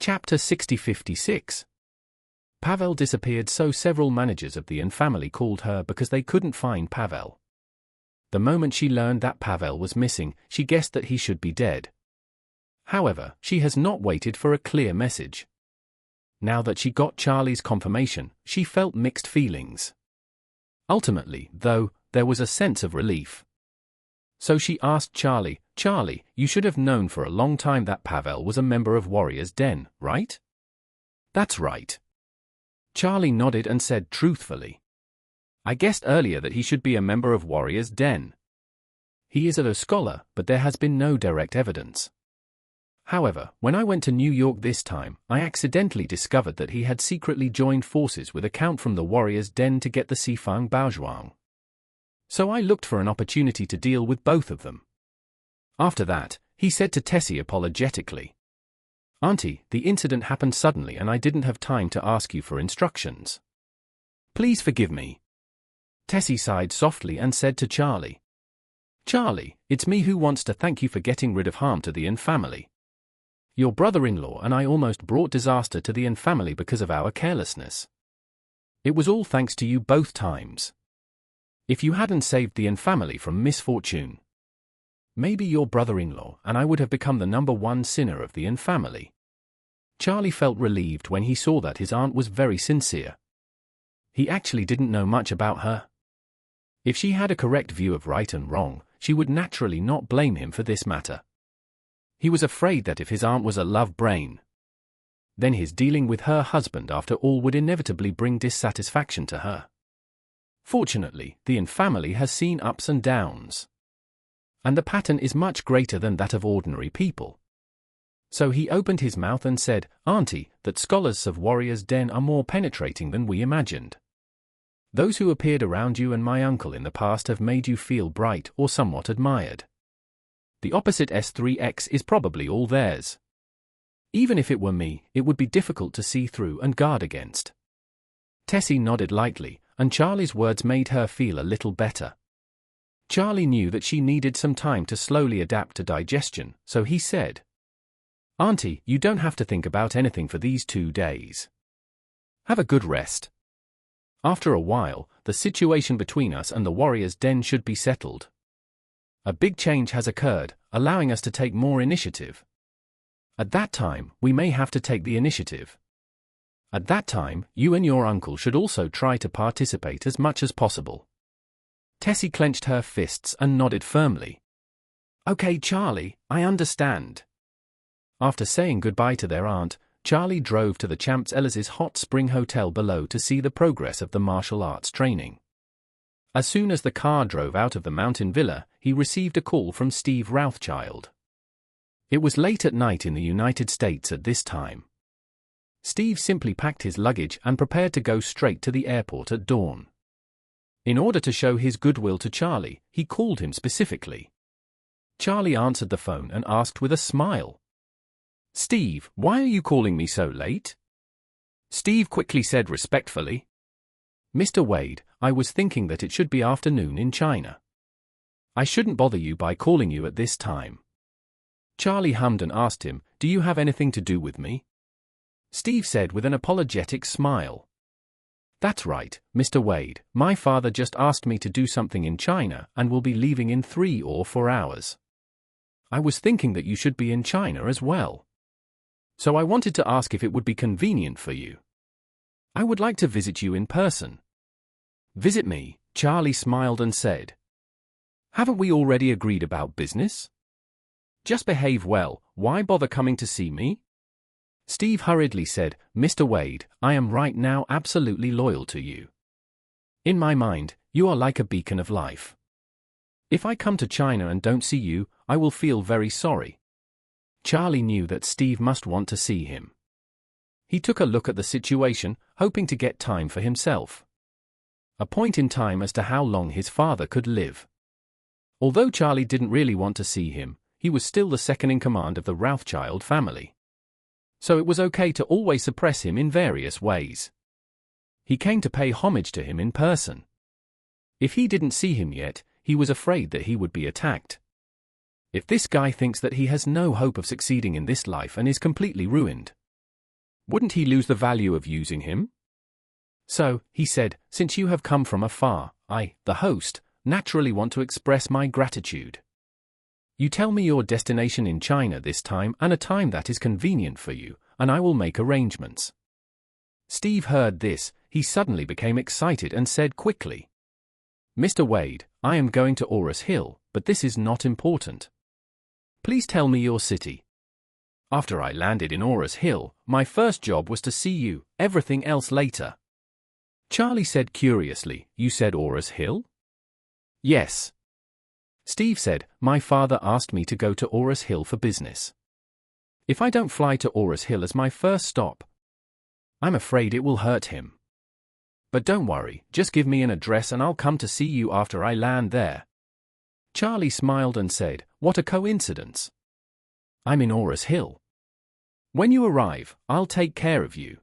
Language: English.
Chapter 6056. Pavel disappeared, so several managers of the N family called her because they couldn't find Pavel. The moment she learned that Pavel was missing, she guessed that he should be dead. However, she has not waited for a clear message. Now that she got Charlie's confirmation, she felt mixed feelings. Ultimately, though, there was a sense of relief. So she asked Charlie, "Charlie, you should have known for a long time that Pavel was a member of Warrior's Den, right?" "That's right." Charlie nodded and said truthfully, "I guessed earlier that he should be a member of Warrior's Den. He is a scholar, but there has been no direct evidence. However, when I went to New York this time, I accidentally discovered that he had secretly joined forces with a count from the Warrior's Den to get the Sifang Baozhuang. So I looked for an opportunity to deal with both of them." After that, he said to Tessie apologetically, "Auntie, the incident happened suddenly and I didn't have time to ask you for instructions. Please forgive me." Tessie sighed softly and said to Charlie, "Charlie, it's me who wants to thank you for getting rid of harm to the N family. Your brother-in-law and I almost brought disaster to the N family because of our carelessness. It was all thanks to you both times. If you hadn't saved the N family from misfortune, maybe your brother-in-law and I would have become the #1 sinner of the N family." Charlie felt relieved when he saw that his aunt was very sincere. He actually didn't know much about her. If she had a correct view of right and wrong, she would naturally not blame him for this matter. He was afraid that if his aunt was a love brain, then his dealing with her husband after all would inevitably bring dissatisfaction to her. Fortunately, the N family has seen ups and downs, and the pattern is much greater than that of ordinary people. So he opened his mouth and said, "Auntie, that scholars of Warrior's Den are more penetrating than we imagined. Those who appeared around you and my uncle in the past have made you feel bright or somewhat admired. The opposite S3X is probably all theirs. Even if it were me, it would be difficult to see through and guard against." Tessie nodded lightly, and Charlie's words made her feel a little better. Charlie knew that she needed some time to slowly adapt to digestion, so he said, "Auntie, you don't have to think about anything for these 2 days. Have a good rest. After a while, the situation between us and the Warrior's Den should be settled. A big change has occurred, allowing us to take more initiative. At that time, we may have to take the initiative. At that time, you and your uncle should also try to participate as much as possible." Tessie clenched her fists and nodded firmly. "Okay, Charlie, I understand." After saying goodbye to their aunt, Charlie drove to the Champs Elysees Hot Spring Hotel below to see the progress of the martial arts training. As soon as the car drove out of the mountain villa, he received a call from Steve Rothschild. It was late at night in the United States at this time. Steve simply packed his luggage and prepared to go straight to the airport at dawn. In order to show his goodwill to Charlie, he called him specifically. Charlie answered the phone and asked with a smile, "Steve, why are you calling me so late?" Steve quickly said respectfully, "Mr. Wade, I was thinking that it should be afternoon in China. I shouldn't bother you by calling you at this time." Charlie hummed and asked him, "Do you have anything to do with me?" Steve said with an apologetic smile, "That's right, Mr. Wade, my father just asked me to do something in China and will be leaving in 3 or 4 hours. I was thinking that you should be in China as well. So I wanted to ask if it would be convenient for you. I would like to visit you in person." "Visit me?" Charlie smiled and said. "Haven't we already agreed about business? Just behave well, why bother coming to see me?" Steve hurriedly said, "Mr. Wade, I am right now absolutely loyal to you. In my mind, you are like a beacon of life. If I come to China and don't see you, I will feel very sorry." Charlie knew that Steve must want to see him. He took a look at the situation, hoping to get time for himself. A point in time as to how long his father could live. Although Charlie didn't really want to see him, he was still the second in command of the Rothschild family. So it was okay to always suppress him in various ways. He came to pay homage to him in person. If he didn't see him yet, he was afraid that he would be attacked. If this guy thinks that he has no hope of succeeding in this life and is completely ruined, Wouldn't he lose the value of using him? So, he said, since you have come from afar, I, the host, naturally want to express my gratitude. You tell me your destination in China this time and a time that is convenient for you, and I will make arrangements. Steve heard this. He suddenly became excited and said quickly, Mr. Wade, I am going to Aurus Hill, but this is not important. Please tell me your city. After I landed in Aurus Hill, my first job was to see you, everything else later. Charlie said curiously, You said Aurus Hill? Yes. Steve said, My father asked me to go to Aurus Hill for business. If I don't fly to Aurus Hill as my first stop, I'm afraid it will hurt him. But don't worry, just give me an address and I'll come to see you after I land there. Charlie smiled and said, What a coincidence. I'm in Aurus Hill. When you arrive, I'll take care of you.